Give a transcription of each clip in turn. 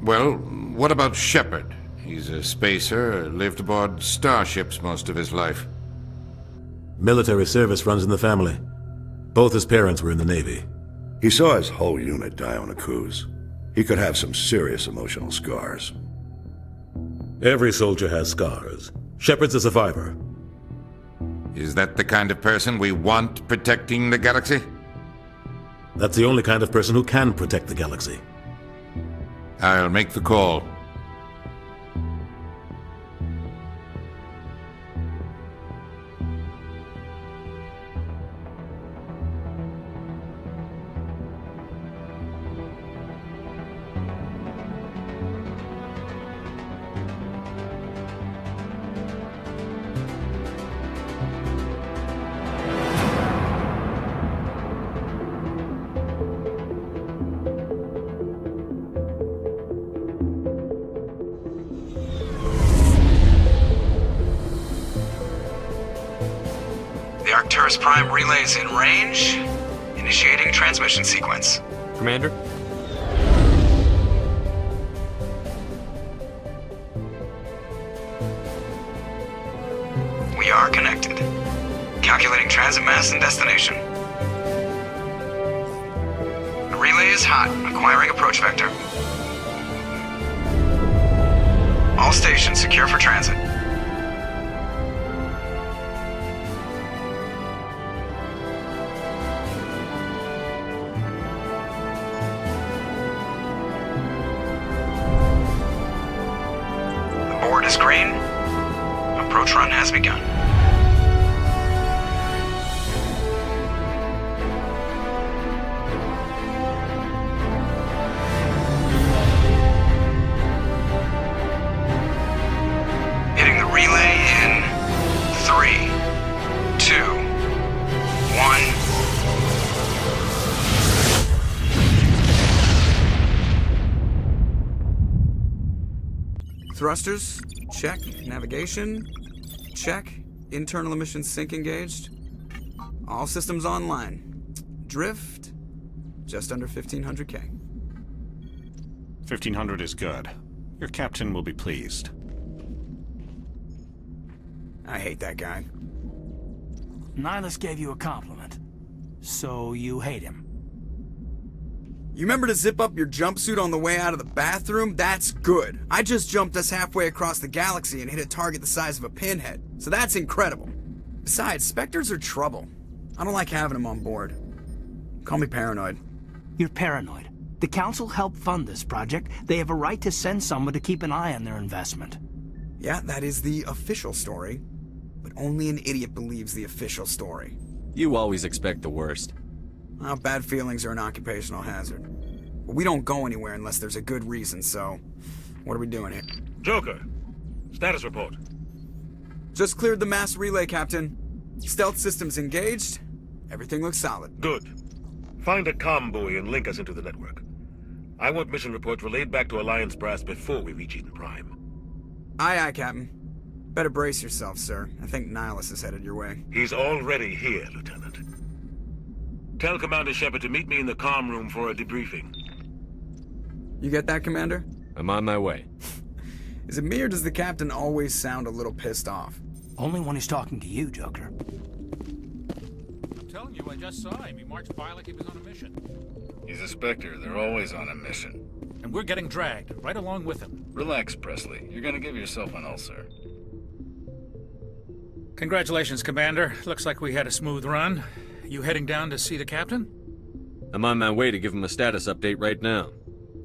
Well, what about Shepard? He's a spacer, lived aboard starships most of his life. Military service runs in the family. Both his parents were in the Navy. He saw his whole unit die on a cruise. He could have some serious emotional scars. Every soldier has scars. Shepard's a survivor. Is that the kind of person we want protecting the galaxy? That's the only kind of person who can protect the galaxy. I'll make the call. Arcturus Prime relays in range. Initiating transmission sequence. Commander? We are connected. Calculating transit mass and destination. The relay is hot. Acquiring approach vector. All stations secure for transit. Is green. Approach run has begun. Hitting the relay in 3, 2, 1. Thrusters, check. Navigation, check. Internal emission sync engaged. All systems online. Drift, just under 1500K. 1500 is good. Your captain will be pleased. I hate that guy. Nihilus gave you a compliment. So you hate him. You remember to zip up your jumpsuit on the way out of the bathroom? That's good. I just jumped us halfway across the galaxy and hit a target the size of a pinhead. So that's incredible. Besides, Spectres are trouble. I don't like having them on board. Call me paranoid. You're paranoid. The Council helped fund this project. They have a right to send someone to keep an eye on their investment. Yeah, that is the official story. But only an idiot believes the official story. You always expect the worst. Well, bad feelings are an occupational hazard. But we don't go anywhere unless there's a good reason, so... What are we doing here? Joker, status report. Just cleared the mass relay, Captain. Stealth systems engaged. Everything looks solid. Good. Find a comm buoy and link us into the network. I want mission reports relayed back to Alliance Brass before we reach Eden Prime. Aye, aye, Captain. Better brace yourself, sir. I think Nihilus is headed your way. He's already here, Lieutenant. Tell Commander Shepard to meet me in the comm room for a debriefing. You get that, Commander? I'm on my way. Is it me or does the Captain always sound a little pissed off? Only when he's talking to you, Joker. I'm telling you, I just saw him. He marched by like he was on a mission. He's a Spectre. They're always on a mission. And we're getting dragged, right along with him. Relax, Presley. You're gonna give yourself an ulcer. Congratulations, Commander. Looks like we had a smooth run. You heading down to see the Captain? I'm on my way to give him a status update right now.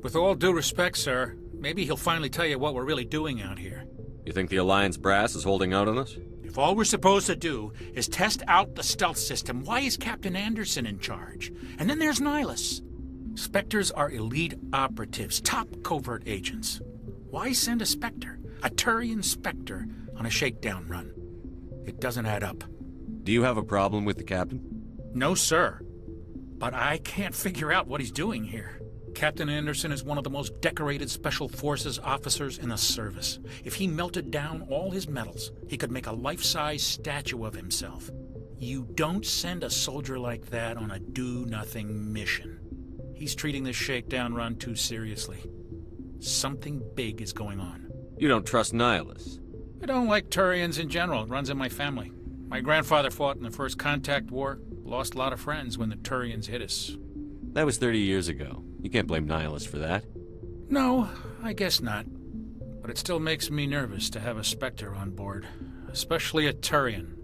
With all due respect, sir, maybe he'll finally tell you what we're really doing out here. You think the Alliance brass is holding out on us? If all we're supposed to do is test out the stealth system, why is Captain Anderson in charge? And then there's Nihilus. Spectres are elite operatives, top covert agents. Why send a Spectre, a Turian Spectre, on a shakedown run? It doesn't add up. Do you have a problem with the captain? No, sir. But I can't figure out what he's doing here. Captain Anderson is one of the most decorated Special Forces officers in the service. If he melted down all his medals, he could make a life-size statue of himself. You don't send a soldier like that on a do-nothing mission. He's treating this shakedown run too seriously. Something big is going on. You don't trust Nihilus. I don't like Turians in general. It runs in my family. My grandfather fought in the First Contact War. Lost a lot of friends when the Turians hit us. That was 30 years ago. You can't blame Nihilus for that. No, I guess not. But it still makes me nervous to have a Spectre on board. Especially a Turian.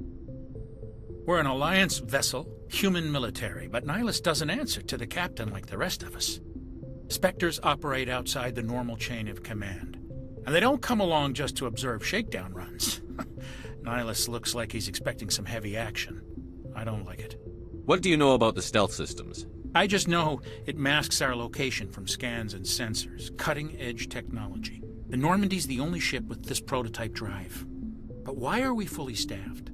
We're an Alliance vessel, human military, but Nihilus doesn't answer to the captain like the rest of us. Spectres operate outside the normal chain of command. And they don't come along just to observe shakedown runs. Nihilus looks like he's expecting some heavy action. I don't like it. What do you know about the stealth systems? I just know it masks our location from scans and sensors. Cutting-edge technology. The Normandy's the only ship with this prototype drive. But why are we fully staffed?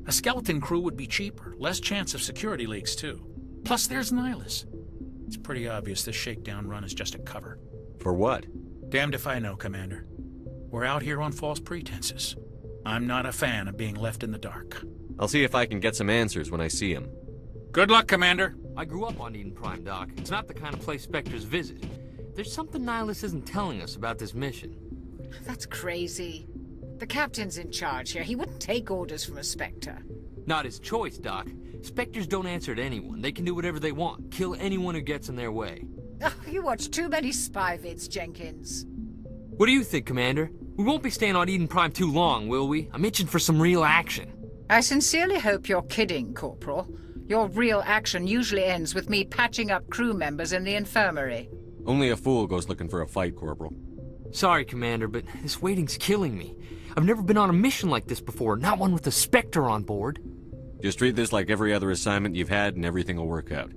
A skeleton crew would be cheaper, less chance of security leaks too. Plus there's Nihilus. It's pretty obvious this shakedown run is just a cover. For what? Damned if I know, Commander. We're out here on false pretenses. I'm not a fan of being left in the dark. I'll see if I can get some answers when I see him. Good luck, Commander. I grew up on Eden Prime, Doc. It's not the kind of place Spectres visit. There's something Nihilus isn't telling us about this mission. That's crazy. The captain's in charge here. He wouldn't take orders from a Spectre. Not his choice, Doc. Spectres don't answer to anyone. They can do whatever they want. Kill anyone who gets in their way. Oh, you watch too many spy vids, Jenkins. What do you think, Commander? We won't be staying on Eden Prime too long, will we? I'm itching for some real action. I sincerely hope you're kidding, Corporal. Your real action usually ends with me patching up crew members in the infirmary. Only a fool goes looking for a fight, Corporal. Sorry, Commander, but this waiting's killing me. I've never been on a mission like this before, not one with a Spectre on board. Just treat this like every other assignment you've had and everything will work out.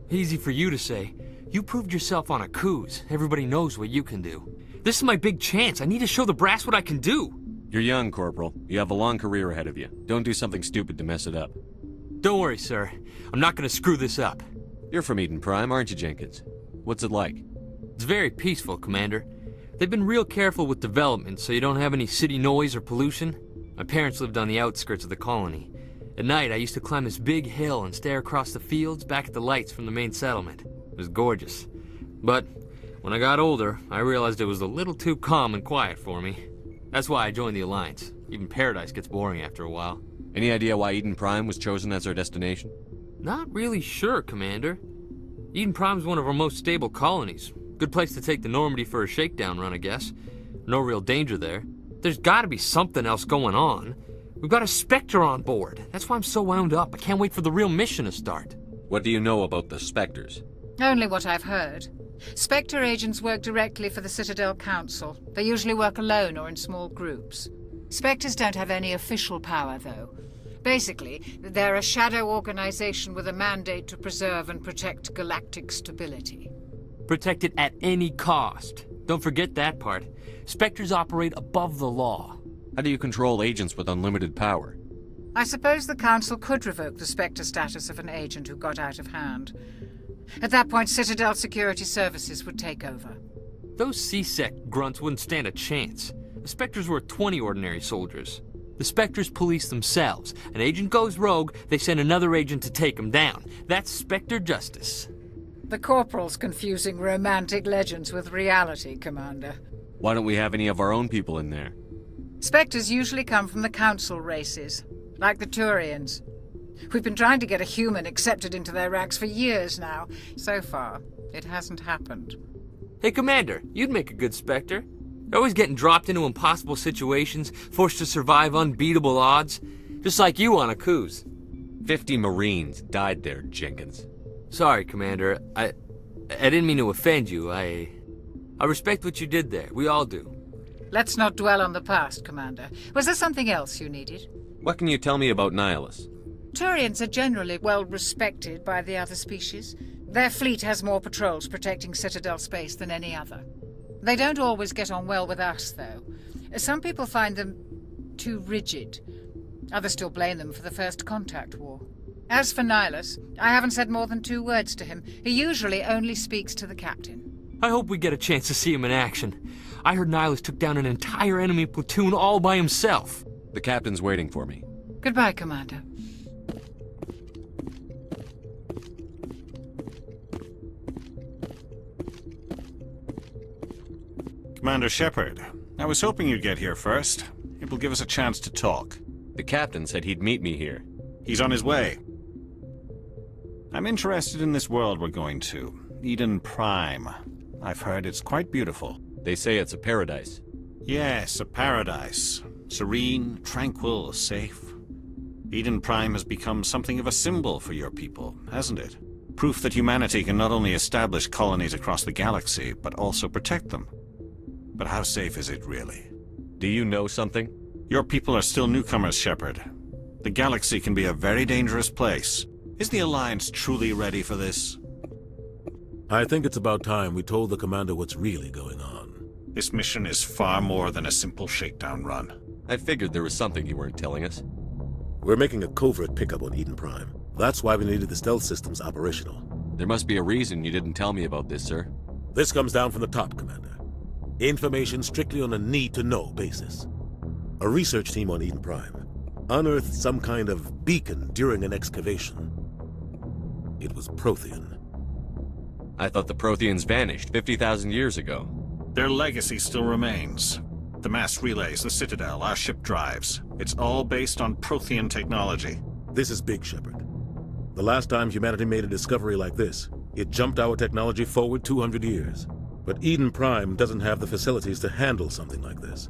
Easy for you to say. You proved yourself on a cruise. Everybody knows what you can do. This is my big chance. I need to show the brass what I can do. You're young, Corporal. You have a long career ahead of you. Don't do something stupid to mess it up. Don't worry, sir. I'm not gonna screw this up. You're from Eden Prime, aren't you, Jenkins? What's it like? It's very peaceful, Commander. They've been real careful with development, so you don't have any city noise or pollution. My parents lived on the outskirts of the colony. At night, I used to climb this big hill and stare across the fields back at the lights from the main settlement. It was gorgeous. But when I got older, I realized it was a little too calm and quiet for me. That's why I joined the Alliance. Even Paradise gets boring after a while. Any idea why Eden Prime was chosen as our destination? Not really sure, Commander. Eden Prime's one of our most stable colonies. Good place to take the Normandy for a shakedown run, I guess. No real danger there. There's gotta be something else going on. We've got a Spectre on board. That's why I'm so wound up. I can't wait for the real mission to start. What do you know about the Spectres? Only what I've heard. Spectre agents work directly for the Citadel Council. They usually work alone or in small groups. Spectres don't have any official power, though. Basically, they're a shadow organization with a mandate to preserve and protect galactic stability. Protect it at any cost. Don't forget that part. Spectres operate above the law. How do you control agents with unlimited power? I suppose the Council could revoke the Spectre status of an agent who got out of hand. At that point, Citadel Security Services would take over. Those C-Sec grunts wouldn't stand a chance. The Spectres were 20 ordinary soldiers. The Spectres police themselves. An agent goes rogue, they send another agent to take him down. That's Spectre justice. The Corporal's confusing romantic legends with reality, Commander. Why don't we have any of our own people in there? Spectres usually come from the Council races, like the Turians. We've been trying to get a human accepted into their ranks for years now. So far, it hasn't happened. Hey, Commander, you'd make a good Spectre. You're always getting dropped into impossible situations, forced to survive unbeatable odds. Just like you on a cruise. 50 Marines died there, Jenkins. Sorry, Commander. I didn't mean to offend you. I respect what you did there. We all do. Let's not dwell on the past, Commander. Was there something else you needed? What can you tell me about Nihilus? Turians are generally well respected by the other species. Their fleet has more patrols protecting Citadel space than any other. They don't always get on well with us, though. Some people find them too rigid. Others still blame them for the First Contact War. As for Nihilus, I haven't said more than 2 words to him. He usually only speaks to the captain. I hope we get a chance to see him in action. I heard Nihilus took down an entire enemy platoon all by himself. The captain's waiting for me. Goodbye, Commander. Commander Shepard, I was hoping you'd get here first. It will give us a chance to talk. The captain said he'd meet me here. He's on his way. I'm interested in this world we're going to, Eden Prime. I've heard it's quite beautiful. They say it's a paradise. Yes, a paradise. Serene, tranquil, safe. Eden Prime has become something of a symbol for your people, hasn't it? Proof that humanity can not only establish colonies across the galaxy, but also protect them. But how safe is it really? Do you know something? Your people are still newcomers, Shepard. The galaxy can be a very dangerous place. Is the Alliance truly ready for this? I think it's about time we told the commander what's really going on. This mission is far more than a simple shakedown run. I figured there was something you weren't telling us. We're making a covert pickup on Eden Prime. That's why we needed the stealth systems operational. There must be a reason you didn't tell me about this, sir. This comes down from the top, Commander. Information strictly on a need-to-know basis. A research team on Eden Prime unearthed some kind of beacon during an excavation. It was Prothean. I thought the Protheans vanished 50,000 years ago. Their legacy still remains. The mass relays, the Citadel, our ship drives. It's all based on Prothean technology. This is big, Shepard. The last time humanity made a discovery like this, it jumped our technology forward 200 years. But Eden Prime doesn't have the facilities to handle something like this.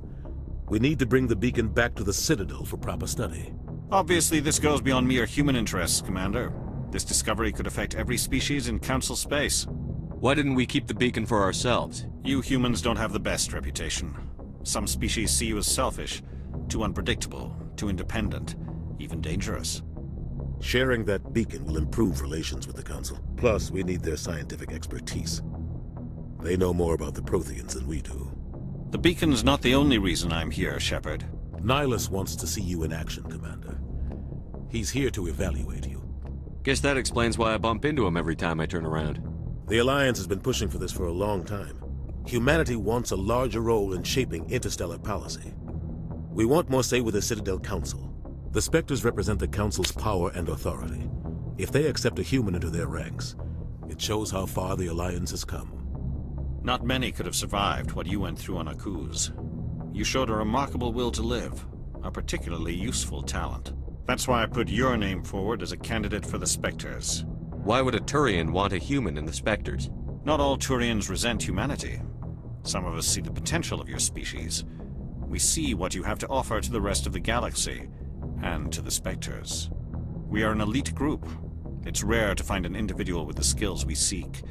We need to bring the beacon back to the Citadel for proper study. Obviously, this goes beyond mere human interests, Commander. This discovery could affect every species in Council space. Why didn't we keep the beacon for ourselves? You humans don't have the best reputation. Some species see you as selfish, too unpredictable, too independent, even dangerous. Sharing that beacon will improve relations with the Council. Plus, we need their scientific expertise. They know more about the Protheans than we do. The beacon's not the only reason I'm here, Shepard. Nihilus wants to see you in action, Commander. He's here to evaluate you. Guess that explains why I bump into him every time I turn around. The Alliance has been pushing for this for a long time. Humanity wants a larger role in shaping interstellar policy. We want more say with the Citadel Council. The Spectres represent the Council's power and authority. If they accept a human into their ranks, it shows how far the Alliance has come. Not many could have survived what you went through on Akuz. You showed a remarkable will to live, a particularly useful talent. That's why I put your name forward as a candidate for the Spectres. Why would a Turian want a human in the Spectres? Not all Turians resent humanity. Some of us see the potential of your species. We see what you have to offer to the rest of the galaxy, and to the Spectres. We are an elite group. It's rare to find an individual with the skills we seek.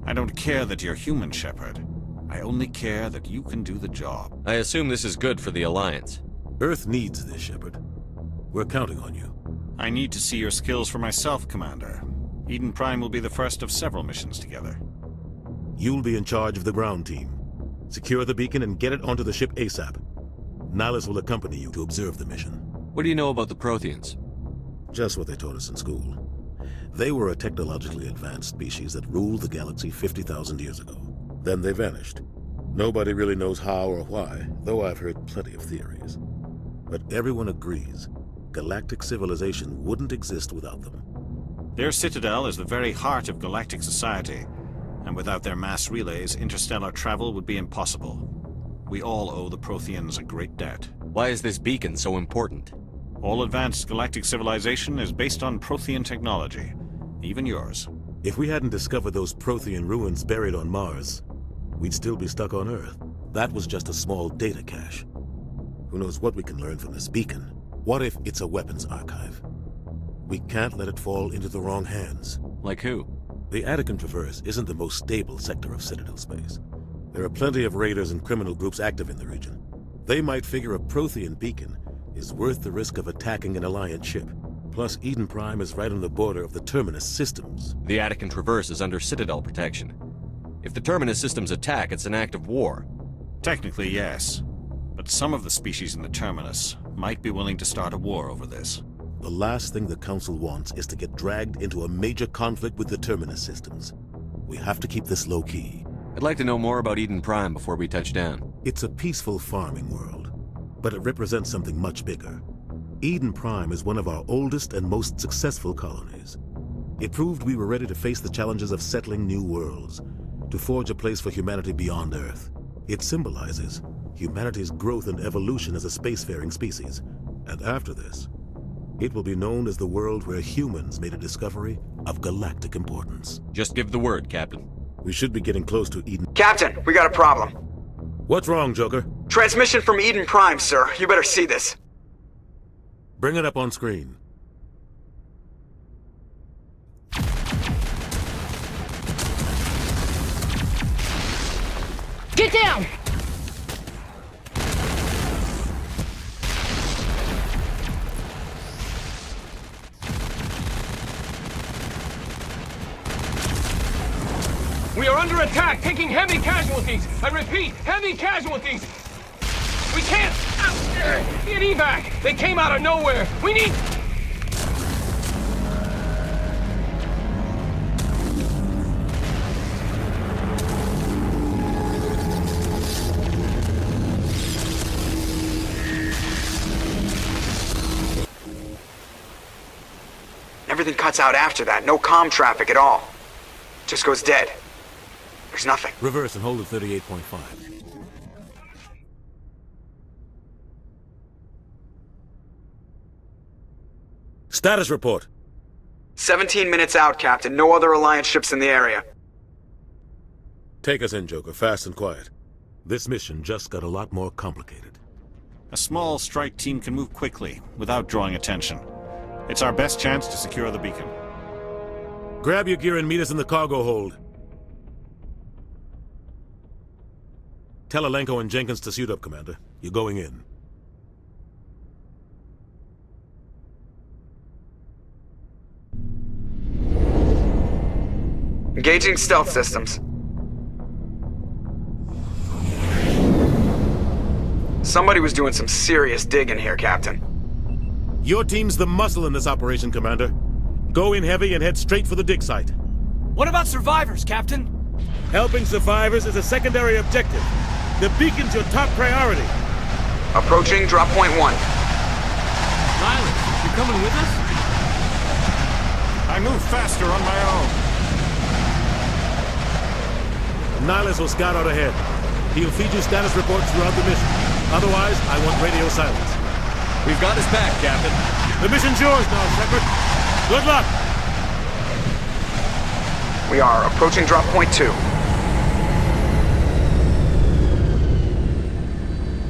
I don't care that you're human, Shepard. I only care that you can do the job. I assume this is good for the Alliance. Earth needs this, Shepard. We're counting on you. I need to see your skills for myself, Commander. Eden Prime will be the first of several missions together. You'll be in charge of the ground team. Secure the beacon and get it onto the ship ASAP. Nihilus will accompany you to observe the mission. What do you know about the Protheans? Just what they taught us in school. They were a technologically advanced species that ruled the galaxy 50,000 years ago. Then they vanished. Nobody really knows how or why, though I've heard plenty of theories. But everyone agrees, galactic civilization wouldn't exist without them. Their citadel is the very heart of galactic society, and without their mass relays, interstellar travel would be impossible. We all owe the Protheans a great debt. Why is this beacon so important? All advanced galactic civilization is based on Prothean technology, even yours. If we hadn't discovered those Prothean ruins buried on Mars, we'd still be stuck on Earth. That was just a small data cache. Who knows what we can learn from this beacon? What if it's a weapons archive? We can't let it fall into the wrong hands. Like who? The Attican Traverse isn't the most stable sector of Citadel space. There are plenty of raiders and criminal groups active in the region. They might figure a Prothean beacon is worth the risk of attacking an Alliance ship. Plus, Eden Prime is right on the border of the Terminus systems. The Attican Traverse is under Citadel protection. If the Terminus systems attack, it's an act of war. Technically, yes. But some of the species in the Terminus might be willing to start a war over this. The last thing the Council wants is to get dragged into a major conflict with the Terminus systems. We have to keep this low-key. I'd like to know more about Eden Prime before we touch down. It's a peaceful farming world, but it represents something much bigger. Eden Prime is one of our oldest and most successful colonies. It proved we were ready to face the challenges of settling new worlds, to forge a place for humanity beyond Earth. It symbolizes humanity's growth and evolution as a spacefaring species. And after this, it will be known as the world where humans made a discovery of galactic importance. Just give the word, Captain. We should be getting close to Eden. Captain, we got a problem. What's wrong, Joker? Transmission from Eden Prime, sir. You better see this. Bring it up on screen. Get down! We are under attack, taking heavy casualties. I repeat, heavy casualties. We can't get evac. They came out of nowhere. We need... Everything cuts out after that. No comm traffic at all. Just goes dead. There's nothing. Reverse and hold at 38.5. Status report. 17 minutes out, Captain. No other Alliance ships in the area. Take us in, Joker, fast and quiet. This mission just got a lot more complicated. A small strike team can move quickly, without drawing attention. It's our best chance to secure the beacon. Grab your gear and meet us in the cargo hold. Tell Alenko and Jenkins to suit up, Commander. You're going in. Engaging stealth systems. Somebody was doing some serious digging here, Captain. Your team's the muscle in this operation, Commander. Go in heavy and head straight for the dig site. What about survivors, Captain? Helping survivors is a secondary objective. The beacon's your top priority. Approaching drop point 1. Silas, you coming with us? I move faster on my own. Nihilus will scout out ahead. He'll feed you status reports throughout the mission. Otherwise, I want radio silence. We've got his back, Captain. The mission's yours now, Shepard. Good luck! We are approaching drop point 2.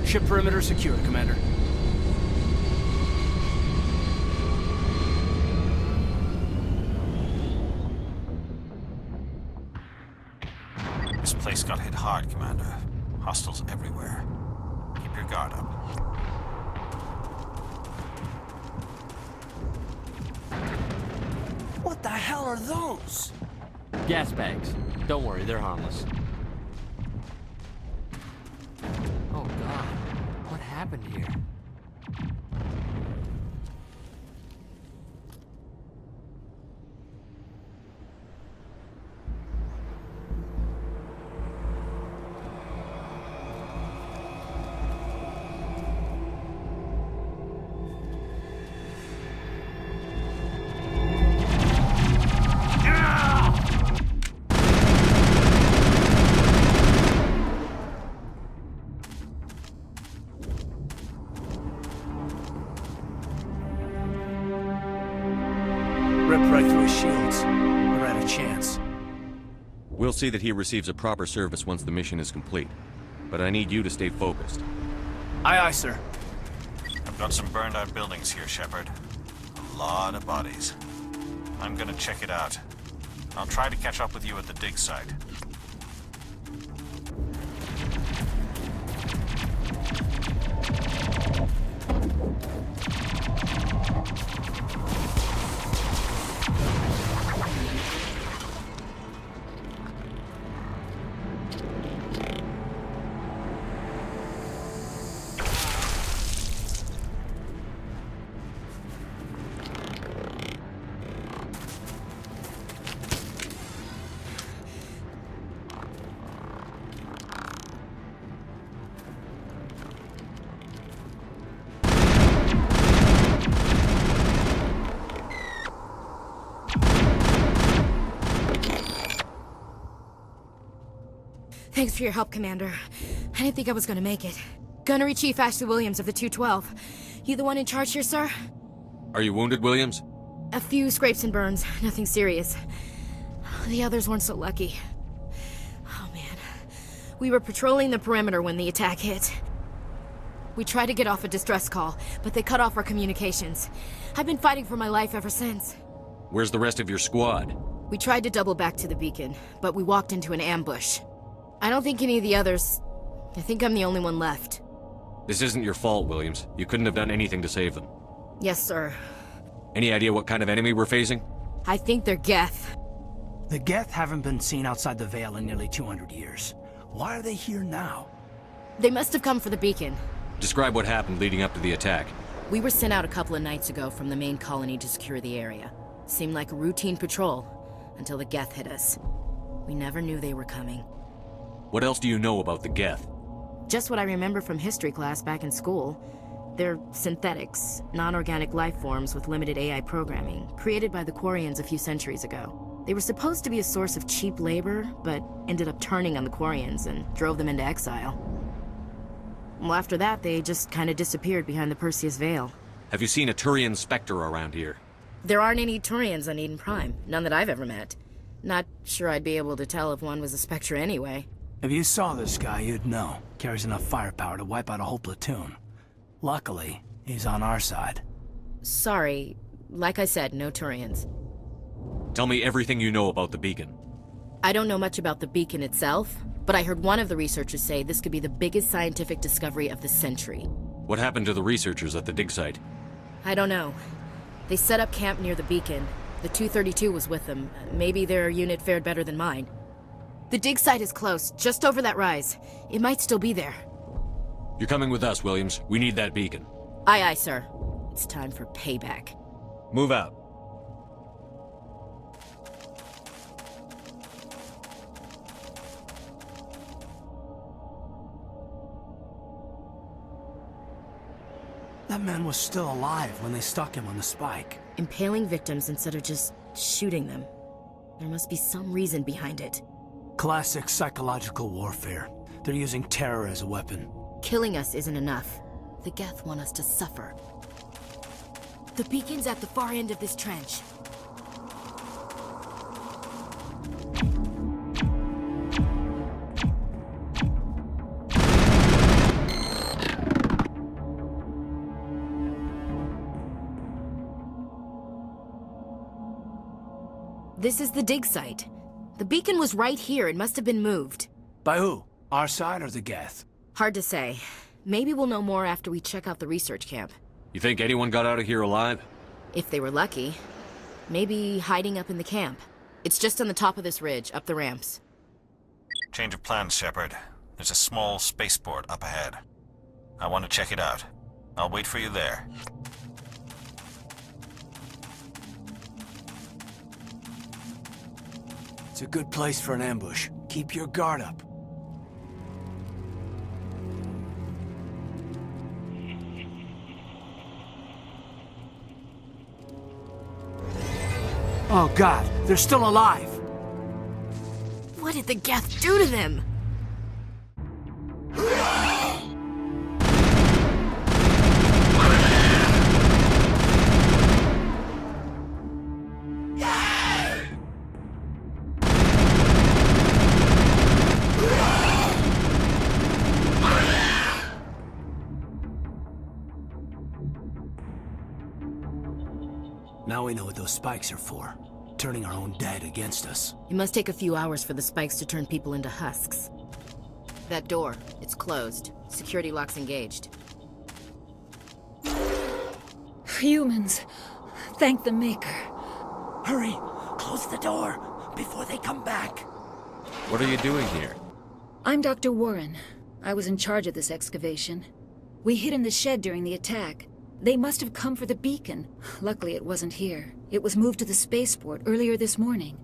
Ship perimeter secured, Commander. This place got hit hard, Commander. Hostiles everywhere. Keep your guard up. What the hell are those? Gas bags. Don't worry, they're harmless. Oh God, what happened here? Ripped right through his shields. We're out of chance. We'll see that he receives a proper service once the mission is complete. But I need you to stay focused. Aye, aye, sir. I've got some burned out buildings here, Shepard. A lot of bodies. I'm gonna check it out. I'll try to catch up with you at the dig site. Thanks for your help, Commander. I didn't think I was gonna make it. Gunnery Chief Ashley Williams of the 212. You the one in charge here, sir? Are you wounded, Williams? A few scrapes and burns, nothing serious. The others weren't so lucky. Oh man. We were patrolling the perimeter when the attack hit. We tried to get off a distress call, but they cut off our communications. I've been fighting for my life ever since. Where's the rest of your squad? We tried to double back to the beacon, but we walked into an ambush. I don't think any of the others... I think I'm the only one left. This isn't your fault, Williams. You couldn't have done anything to save them. Yes, sir. Any idea what kind of enemy we're facing? I think they're Geth. The Geth haven't been seen outside the Veil in nearly 200 years. Why are they here now? They must have come for the beacon. Describe what happened leading up to the attack. We were sent out a couple of nights ago from the main colony to secure the area. Seemed like a routine patrol, until the Geth hit us. We never knew they were coming. What else do you know about the Geth? Just what I remember from history class back in school. They're synthetics, non-organic life forms with limited AI programming, created by the Quarians a few centuries ago. They were supposed to be a source of cheap labor, but ended up turning on the Quarians and drove them into exile. Well, after that, they just kind of disappeared behind the Perseus Veil. Have you seen a Turian Spectre around here? There aren't any Turians on Eden Prime, none that I've ever met. Not sure I'd be able to tell if one was a Spectre anyway. If you saw this guy, you'd know. Carries enough firepower to wipe out a whole platoon. Luckily, he's on our side. Sorry, like I said, no Turians. Tell me everything you know about the beacon. I don't know much about the beacon itself, but I heard one of the researchers say this could be the biggest scientific discovery of the century. What happened to the researchers at the dig site? I don't know. They set up camp near the beacon. The 232 was with them. Maybe their unit fared better than mine. The dig site is close, just over that rise. It might still be there. You're coming with us, Williams. We need that beacon. Aye, aye, sir. It's time for payback. Move out. That man was still alive when they stuck him on the spike. Impaling victims instead of just shooting them. There must be some reason behind it. Classic psychological warfare. They're using terror as a weapon. Killing us isn't enough. The Geth want us to suffer. The beacon's at the far end of this trench. This is the dig site. The beacon was right here. It must have been moved. By who? Our side or the Geth? Hard to say. Maybe we'll know more after we check out the research camp. You think anyone got out of here alive? If they were lucky. Maybe hiding up in the camp. It's just on the top of this ridge, up the ramps. Change of plans, Shepard. There's a small spaceport up ahead. I want to check it out. I'll wait for you there. It's a good place for an ambush. Keep your guard up. Oh God, they're still alive! What did the Geth do to them? Now we know what those spikes are for. Turning our own dead against us. It must take a few hours for the spikes to turn people into husks. That door, it's closed. Security lock's engaged. Humans. Thank the Maker. Hurry! Close the door before they come back. What are you doing here? I'm Dr. Warren. I was in charge of this excavation. We hid in the shed during the attack. They must have come for the beacon. Luckily, it wasn't here. It was moved to the spaceport earlier this morning.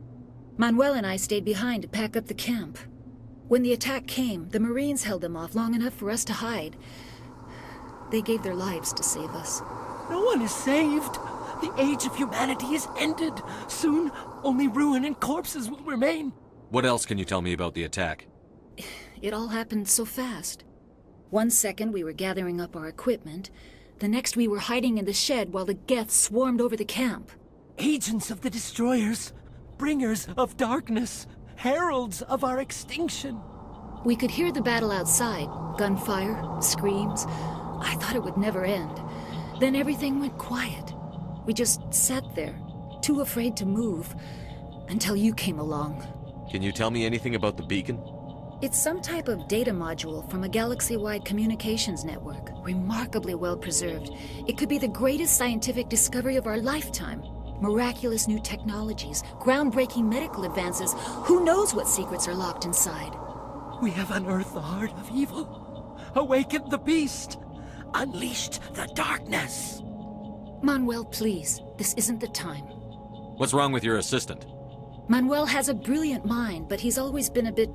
Manuel and I stayed behind to pack up the camp. When the attack came, the Marines held them off long enough for us to hide. They gave their lives to save us. No one is saved. The age of humanity is ended. Soon, only ruin and corpses will remain. What else can you tell me about the attack? it all happened so fast. One second we were gathering up our equipment, the next we were hiding in the shed while the Geth swarmed over the camp. Agents of the destroyers, bringers of darkness, heralds of our extinction. We could hear the battle outside, gunfire, screams. I thought it would never end. Then everything went quiet. We just sat there, too afraid to move, until you came along. Can you tell me anything about the beacon? It's some type of data module from a galaxy-wide communications network, remarkably well preserved. It could be the greatest scientific discovery of our lifetime. Miraculous new technologies, groundbreaking medical advances. Who knows what secrets are locked inside? We have unearthed the heart of evil, awakened the beast, unleashed the darkness. Manuel, please, this isn't the time. What's wrong with your assistant? Manuel has a brilliant mind, but he's always been a bit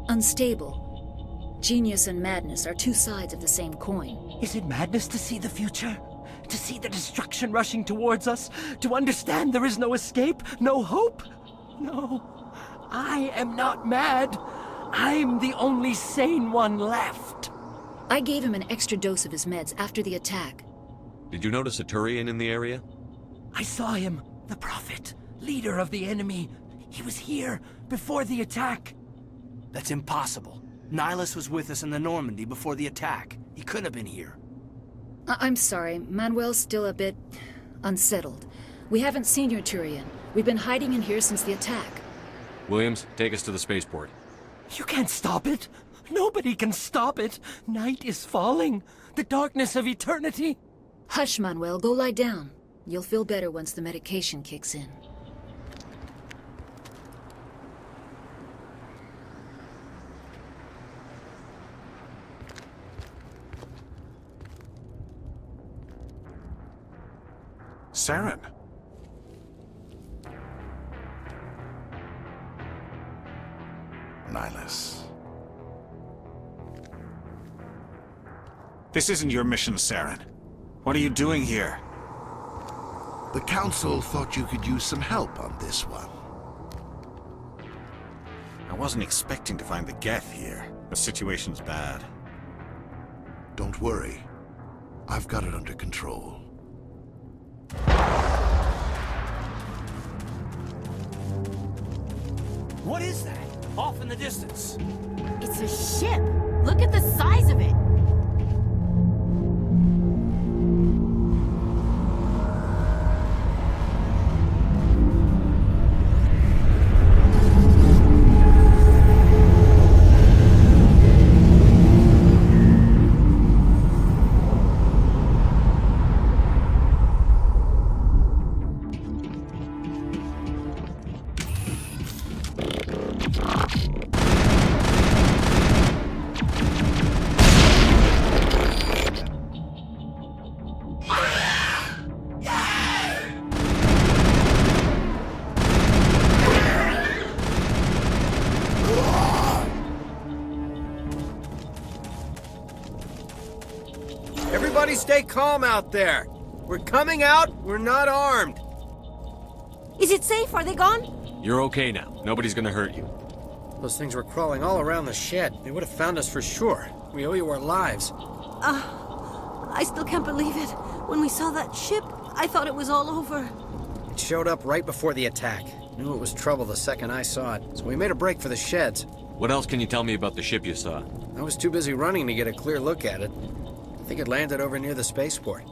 unstable. Genius and madness are two sides of the same coin. Is it madness to see the future? To see the destruction rushing towards us? To understand there is no escape? No hope? No, I am not mad. I'm the only sane one left. I gave him an extra dose of his meds after the attack. Did you notice a Turian in the area? I saw him, the Prophet, leader of the enemy. He was here before the attack. That's impossible. Nihilus was with us in the Normandy before the attack. He couldn't have been here. I'm sorry, Manuel's still a bit unsettled. We haven't seen your Turian. We've been hiding in here since the attack. Williams, take us to the spaceport. You can't stop it. Nobody can stop it. Night is falling. The darkness of eternity. Hush, Manuel. Go lie down. You'll feel better once the medication kicks in. Saren. Nihilus. This isn't your mission, Saren. What are you doing here? The Council thought you could use some help on this one. I wasn't expecting to find the Geth here. The situation's bad. Don't worry. I've got it under control. What is that? Off in the distance. It's a ship. Look at the size of it. Everybody stay calm out there. We're coming out, we're not armed. Is it safe? Are they gone? You're okay now. Nobody's gonna hurt you. Those things were crawling all around the shed. They would have found us for sure. We owe you our lives. I still can't believe it. When we saw that ship, I thought it was all over. It showed up right before the attack. Knew it was trouble the second I saw it, so we made a break for the sheds. What else can you tell me about the ship you saw? I was too busy running to get a clear look at it. I think it landed over near the spaceport.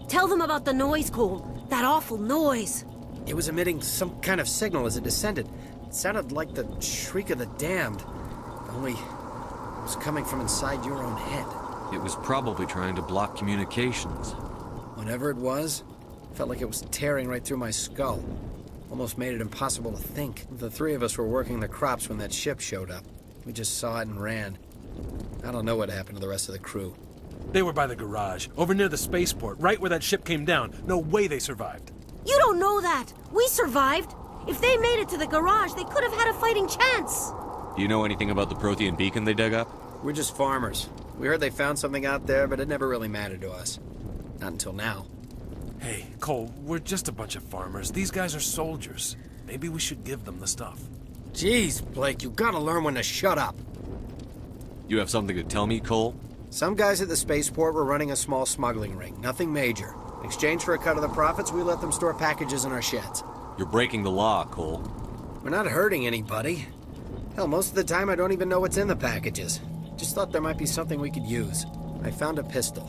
Tell them about the noise, Cole. That awful noise. It was emitting some kind of signal as it descended. It sounded like the shriek of the damned. Only it was coming from inside your own head. It was probably trying to block communications. Whatever it was, it felt like it was tearing right through my skull. Almost made it impossible to think. The three of us were working the crops when that ship showed up. We just saw it and ran. I don't know what happened to the rest of the crew. They were by the garage, over near the spaceport, right where that ship came down. No way they survived. You don't know that. We survived. If they made it to the garage, they could have had a fighting chance. Do you know anything about the Prothean beacon they dug up? We're just farmers. We heard they found something out there, but it never really mattered to us. Not until now. Hey, Cole, we're just a bunch of farmers. These guys are soldiers. Maybe we should give them the stuff. Jeez, Blake, you gotta learn when to shut up. You have something to tell me, Cole? Some guys at the spaceport were running a small smuggling ring. Nothing major. In exchange for a cut of the profits, we let them store packages in our sheds. You're breaking the law, Cole. We're not hurting anybody. Hell, most of the time I don't even know what's in the packages. Just thought there might be something we could use. I found a pistol.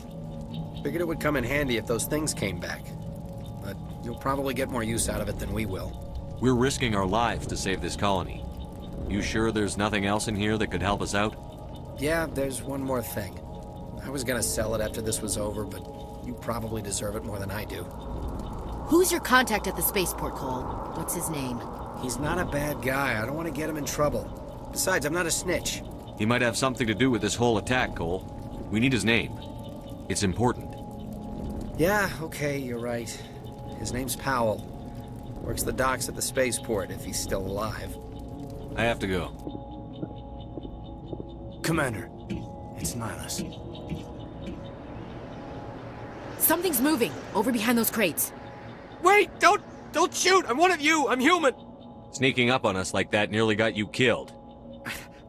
Figured it would come in handy if those things came back. But you'll probably get more use out of it than we will. We're risking our lives to save this colony. You sure there's nothing else in here that could help us out? Yeah, there's one more thing. I was gonna sell it after this was over, but you probably deserve it more than I do. Who's your contact at the spaceport, Cole? What's his name? He's not a bad guy. I don't want to get him in trouble. Besides, I'm not a snitch. He might have something to do with this whole attack, Cole. We need his name. It's important. Yeah, okay, you're right. His name's Powell. Works the docks at the spaceport, if he's still alive. I have to go. Commander, it's Nihilus. Something's moving, over behind those crates. Wait! Don't shoot! I'm one of you! I'm human! Sneaking up on us like that nearly got you killed.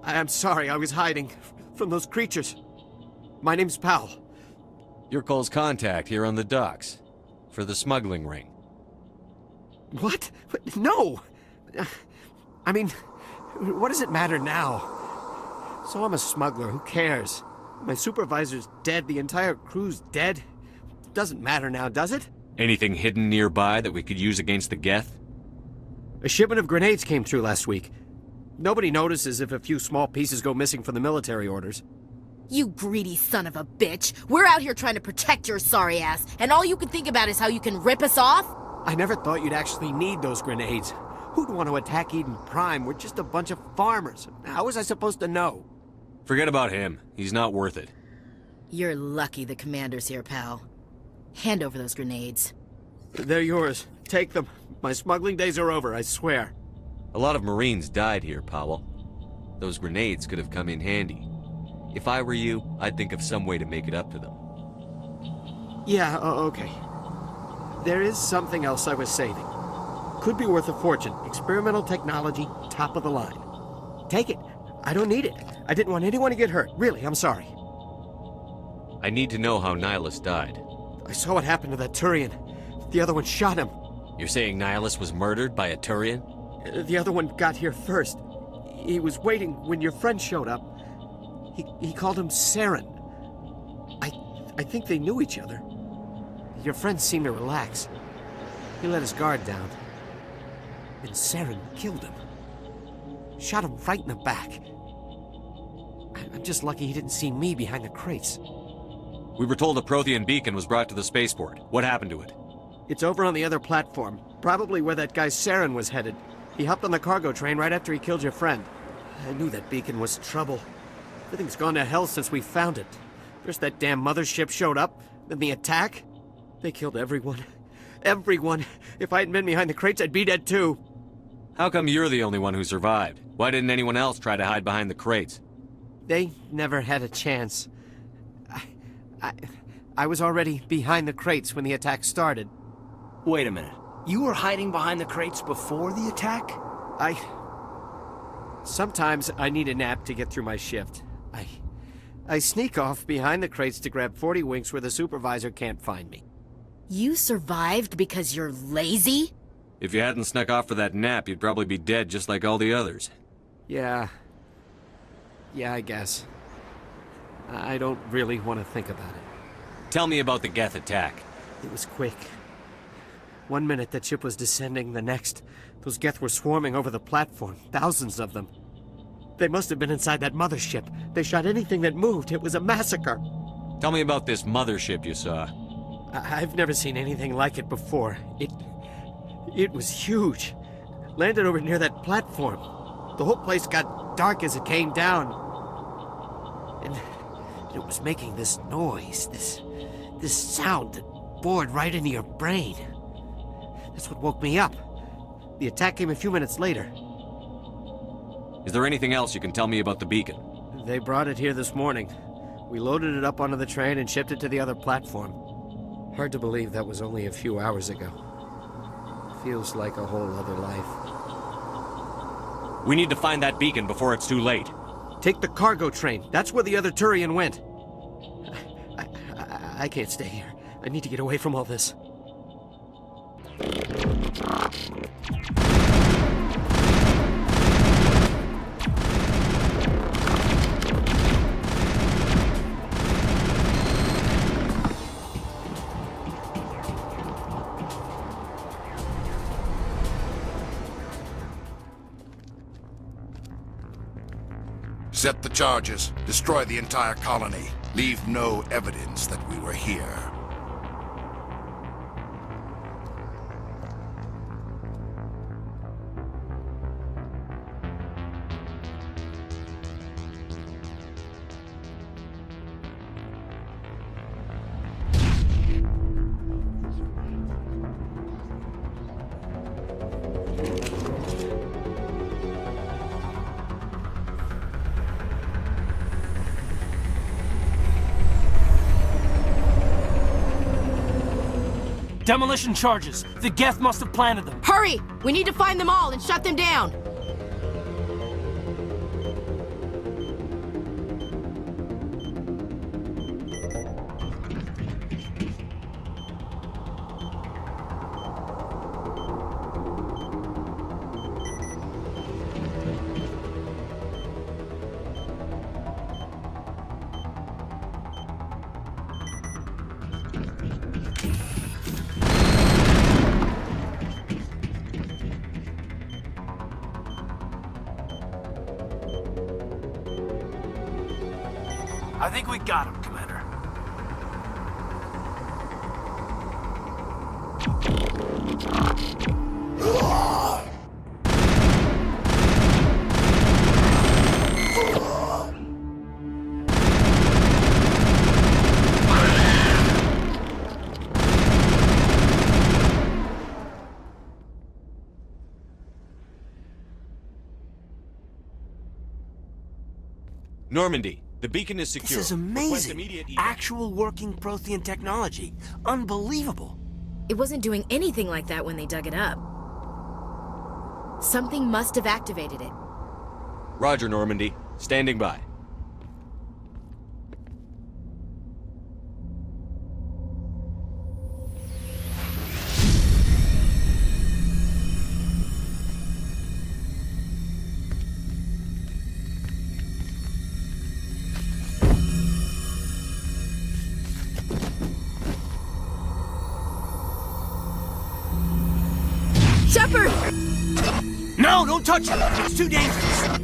I'm sorry, I was hiding from those creatures. My name's Powell. You're Cole's contact here on the docks. For the smuggling ring. What? No! I mean, what does it matter now? So I'm a smuggler, who cares? My supervisor's dead, the entire crew's dead. Doesn't matter now, does it? Anything hidden nearby that we could use against the Geth? A shipment of grenades came through last week. Nobody notices if a few small pieces go missing from the military orders. You greedy son of a bitch! We're out here trying to protect your sorry ass, and all you can think about is how you can rip us off? I never thought you'd actually need those grenades. Who'd want to attack Eden Prime? We're just a bunch of farmers. How was I supposed to know? Forget about him. He's not worth it. You're lucky the commander's here, pal. Hand over those grenades. They're yours. Take them. My smuggling days are over, I swear. A lot of Marines died here, Powell. Those grenades could have come in handy. If I were you, I'd think of some way to make it up to them. Yeah, okay. There is something else I was saving. Could be worth a fortune. Experimental technology, top of the line. Take it. I don't need it. I didn't want anyone to get hurt. Really, I'm sorry. I need to know how Nihilus died. I saw what happened to that Turian. The other one shot him. You're saying Nihilus was murdered by a Turian? The other one got here first. He was waiting when your friend showed up. He called him Saren. I think they knew each other. Your friend seemed to relax. He let his guard down. And Saren killed him. Shot him right in the back. I'm just lucky he didn't see me behind the crates. We were told a Prothean beacon was brought to the spaceport. What happened to it? It's over on the other platform. Probably where that guy Saren was headed. He hopped on the cargo train right after he killed your friend. I knew that beacon was trouble. Everything's gone to hell since we found it. First that damn mothership showed up, then the attack. They killed everyone. Everyone. If I hadn't been behind the crates, I'd be dead too. How come you're the only one who survived? Why didn't anyone else try to hide behind the crates? They never had a chance. I was already behind the crates when the attack started. Wait a minute. You were hiding behind the crates before the attack? Sometimes I need a nap to get through my shift. I sneak off behind the crates to grab 40 winks where the supervisor can't find me. You survived because you're lazy? If you hadn't snuck off for that nap, you'd probably be dead just like all the others. Yeah, I guess. I don't really want to think about it. Tell me about the Geth attack. It was quick. 1 minute that ship was descending, the next, those Geth were swarming over the platform, thousands of them. They must have been inside that mothership. They shot anything that moved. It was a massacre. Tell me about this mothership you saw. I've never seen anything like it before. It was huge. Landed over near that platform. The whole place got dark as it came down. And it was making this noise, this sound that bored right into your brain. That's what woke me up. The attack came a few minutes later. Is there anything else you can tell me about the beacon? They brought it here this morning. We loaded it up onto the train and shipped it to the other platform. Hard to believe that was only a few hours ago. Feels like a whole other life. We need to find that beacon before it's too late. Take the cargo train. That's where the other Turian went. I can't stay here. I need to get away from all this. Set the charges. Destroy the entire colony. Leave no evidence that we were here. Demolition charges. The Geth must have planted them. Hurry! We need to find them all and shut them down. I think we got him, Commander. Normandy, the beacon is secure. This is amazing. Actual working Prothean technology. Unbelievable. It wasn't doing anything like that when they dug it up. Something must have activated it. Roger, Normandy. Standing by. Shepard! No, don't touch it! It's too dangerous!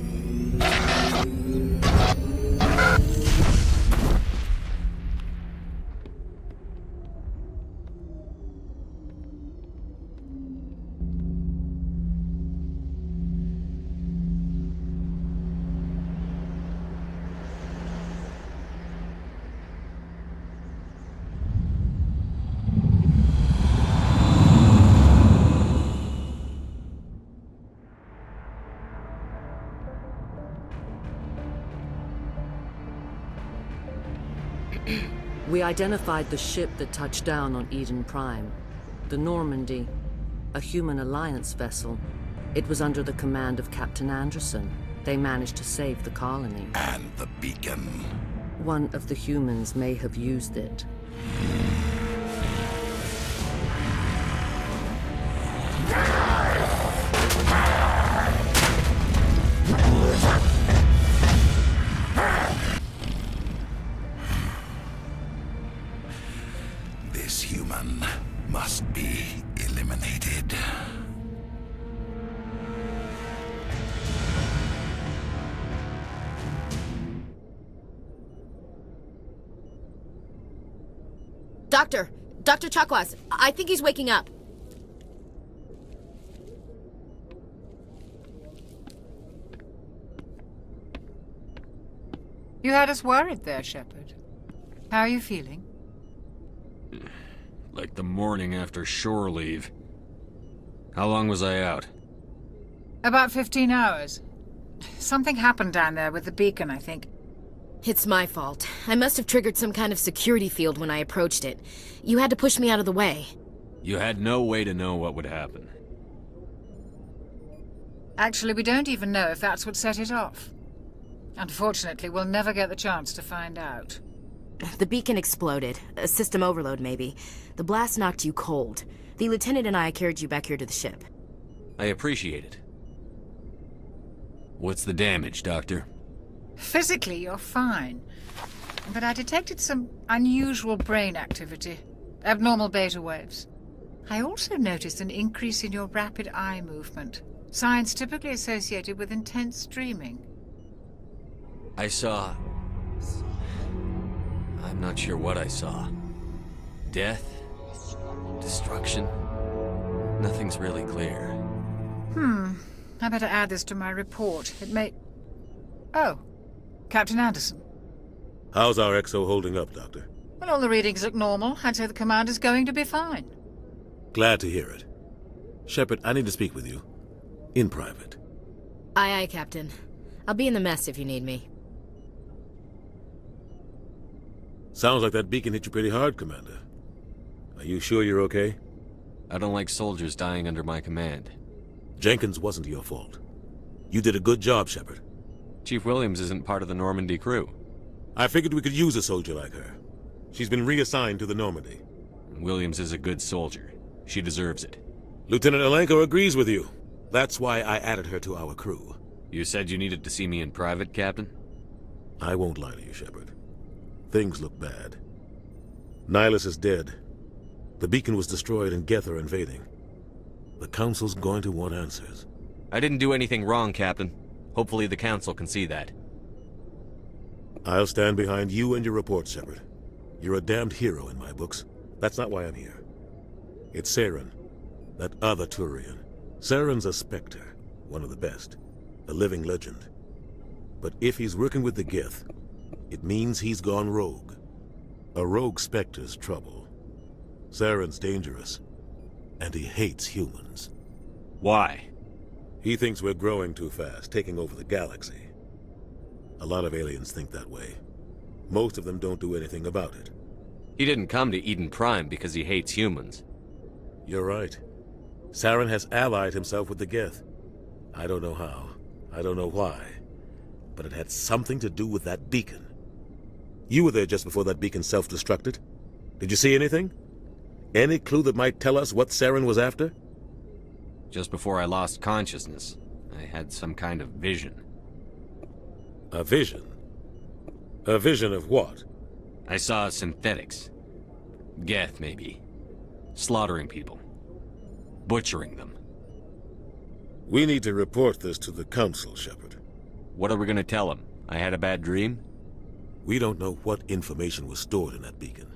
We identified the ship that touched down on Eden Prime. The Normandy, a human alliance vessel. It was under the command of Captain Anderson. They managed to save the colony. And the beacon. One of the humans may have used it. This human must be eliminated. Dr. Chakwas, I think he's waking up. You had us worried there, Shepard. How are you feeling? Like the morning after shore leave. How long was I out? About 15 hours. Something happened down there with the beacon, I think. It's my fault. I must have triggered some kind of security field when I approached it. You had to push me out of the way. You had no way to know what would happen. Actually, we don't even know if that's what set it off. Unfortunately, we'll never get the chance to find out. The beacon exploded. A system overload, maybe. The blast knocked you cold. The lieutenant and I carried you back here to the ship. I appreciate it. What's the damage, Doctor? Physically, you're fine. But I detected some unusual brain activity. Abnormal beta waves. I also noticed an increase in your rapid eye movement. Signs typically associated with intense dreaming. I saw... I'm not sure what I saw. Death? Destruction? Nothing's really clear. I better add this to my report. It may... Oh, Captain Anderson. How's our XO holding up, Doctor? Well, all the readings look normal. I'd say the commander's going to be fine. Glad to hear it. Shepard, I need to speak with you. In private. Aye, Captain. I'll be in the mess if you need me. Sounds like that beacon hit you pretty hard, Commander. Are you sure you're okay? I don't like soldiers dying under my command. Jenkins wasn't your fault. You did a good job, Shepard. Chief Williams isn't part of the Normandy crew. I figured we could use a soldier like her. She's been reassigned to the Normandy. Williams is a good soldier. She deserves it. Lieutenant Alenko agrees with you. That's why I added her to our crew. You said you needed to see me in private, Captain? I won't lie to you, Shepard. Things look bad. Nihilus is dead. The beacon was destroyed and Geth are invading. The Council's going to want answers. I didn't do anything wrong, Captain. Hopefully the Council can see that. I'll stand behind you and your report, Shepard. You're a damned hero in my books. That's not why I'm here. It's Saren, that other Turian. Saren's a Spectre, one of the best. A living legend. But if he's working with the Geth, it means he's gone rogue. A rogue Spectre's trouble. Saren's dangerous, and he hates humans. Why? He thinks we're growing too fast, taking over the galaxy. A lot of aliens think that way. Most of them don't do anything about it. He didn't come to Eden Prime because he hates humans. You're right. Saren has allied himself with the Geth. I don't know how. I don't know why. But it had something to do with that beacon. You were there just before that beacon self-destructed. Did you see anything? Any clue that might tell us what Saren was after? Just before I lost consciousness, I had some kind of vision. A vision? A vision of what? I saw synthetics. Geth, maybe. Slaughtering people. Butchering them. We need to report this to the Council, Shepard. What are we gonna tell them? I had a bad dream? We don't know what information was stored in that beacon.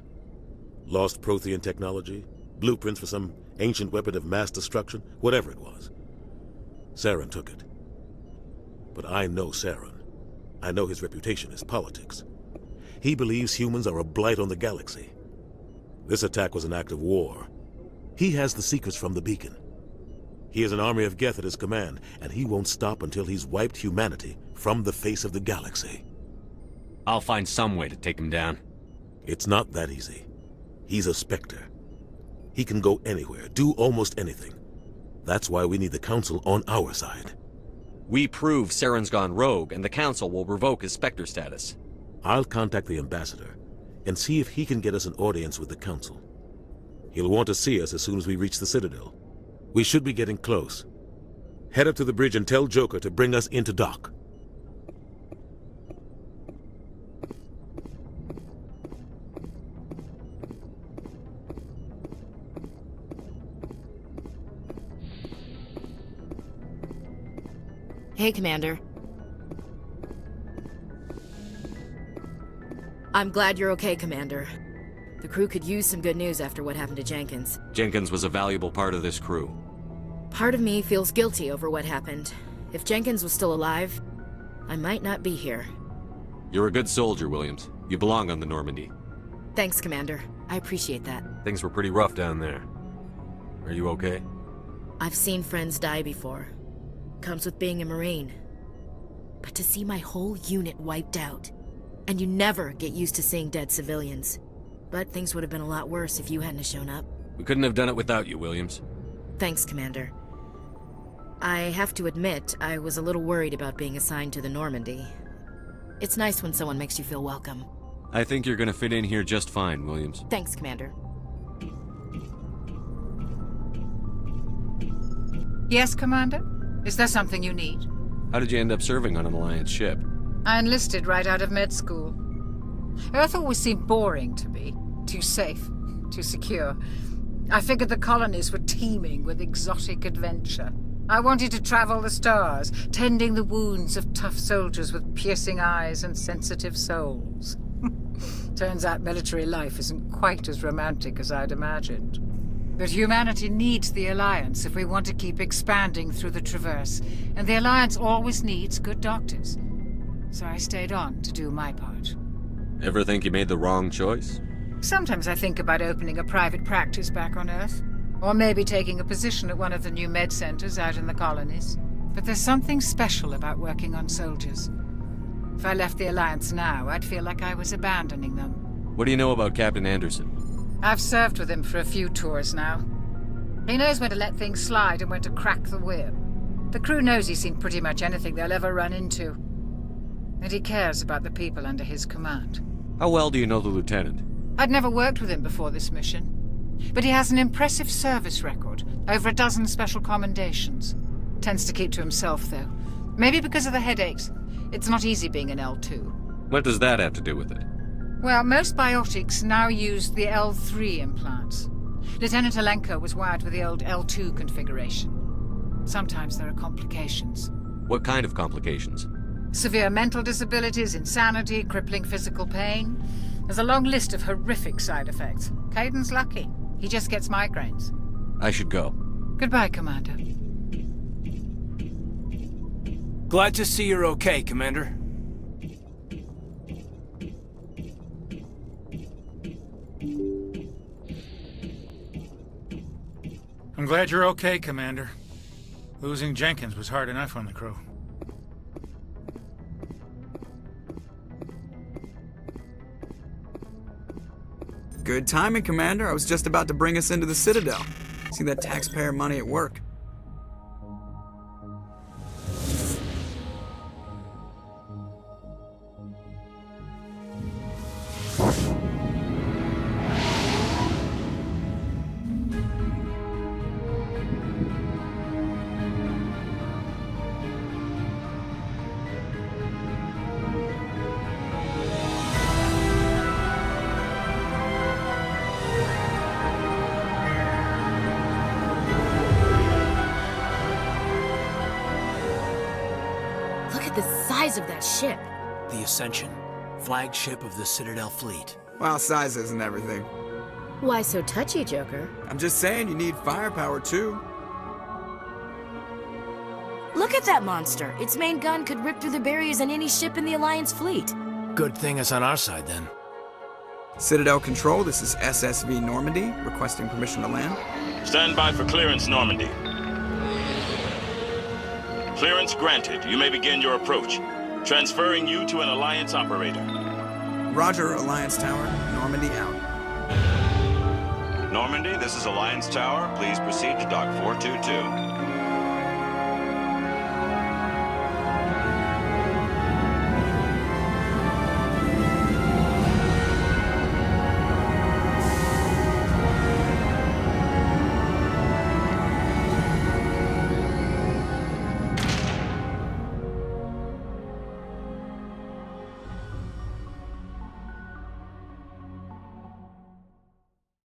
Lost Prothean technology? Blueprints for some ancient weapon of mass destruction? Whatever it was. Saren took it. But I know Saren. I know his reputation is politics. He believes humans are a blight on the galaxy. This attack was an act of war. He has the secrets from the beacon. He has an army of Geth at his command, and he won't stop until he's wiped humanity from the face of the galaxy. I'll find some way to take him down. It's not that easy. He's a Spectre. He can go anywhere, do almost anything. That's why we need the Council on our side. We prove Saren's gone rogue, and the Council will revoke his Spectre status. I'll contact the Ambassador and see if he can get us an audience with the Council. He'll want to see us as soon as we reach the Citadel. We should be getting close. Head up to the bridge and tell Joker to bring us into dock. Hey, Commander. I'm glad you're okay, Commander. The crew could use some good news after what happened to Jenkins. Jenkins was a valuable part of this crew. Part of me feels guilty over what happened. If Jenkins was still alive, I might not be here. You're a good soldier, Williams. You belong on the Normandy. Thanks, Commander. I appreciate that. Things were pretty rough down there. Are you okay? I've seen friends die before. Comes with being a Marine. But to see my whole unit wiped out, and you never get used to seeing dead civilians. But things would have been a lot worse if you hadn't shown up. We couldn't have done it without you, Williams. Thanks, Commander. I have to admit, I was a little worried about being assigned to the Normandy. It's nice when someone makes you feel welcome. I think you're gonna fit in here just fine, Williams. Thanks, Commander. Yes, Commander? Is there something you need? How did you end up serving on an Alliance ship? I enlisted right out of med school. Earth always seemed boring to me. Too safe, too secure. I figured the colonies were teeming with exotic adventure. I wanted to travel the stars, tending the wounds of tough soldiers with piercing eyes and sensitive souls. Turns out military life isn't quite as romantic as I'd imagined. But humanity needs the Alliance if we want to keep expanding through the Traverse, and the Alliance always needs good doctors. So I stayed on to do my part. Ever think you made the wrong choice? Sometimes I think about opening a private practice back on Earth, or maybe taking a position at one of the new med centers out in the colonies. But there's something special about working on soldiers. If I left the Alliance now, I'd feel like I was abandoning them. What do you know about Captain Anderson? I've served with him for a few tours now. He knows when to let things slide and when to crack the whip. The crew knows he's seen pretty much anything they'll ever run into. And he cares about the people under his command. How well do you know the lieutenant? I'd never worked with him before this mission. But he has an impressive service record, over a dozen special commendations. Tends to keep to himself, though. Maybe because of the headaches. It's not easy being an L2. What does that have to do with it? Well, most biotics now use the L3 implants. Lieutenant Alenko was wired with the old L2 configuration. Sometimes there are complications. What kind of complications? Severe mental disabilities, insanity, crippling physical pain. There's a long list of horrific side effects. Caden's lucky. He just gets migraines. I should go. Goodbye, Commander. Glad to see you're okay, Commander. I'm glad you're okay, Commander. Losing Jenkins was hard enough on the crew. Good timing, Commander. I was just about to bring us into the Citadel. See that taxpayer money at work. Of that ship. The Ascension, flagship of the Citadel fleet. Well, size isn't everything. Why so touchy, Joker? I'm just saying you need firepower, too. Look at that monster. Its main gun could rip through the barriers in any ship in the Alliance fleet. Good thing it's on our side, then. Citadel Control, this is SSV Normandy, requesting permission to land. Stand by for clearance, Normandy. Clearance granted. You may begin your approach. Transferring you to an Alliance operator. Roger, Alliance Tower. Normandy out. Normandy, this is Alliance Tower. Please proceed to Dock 422.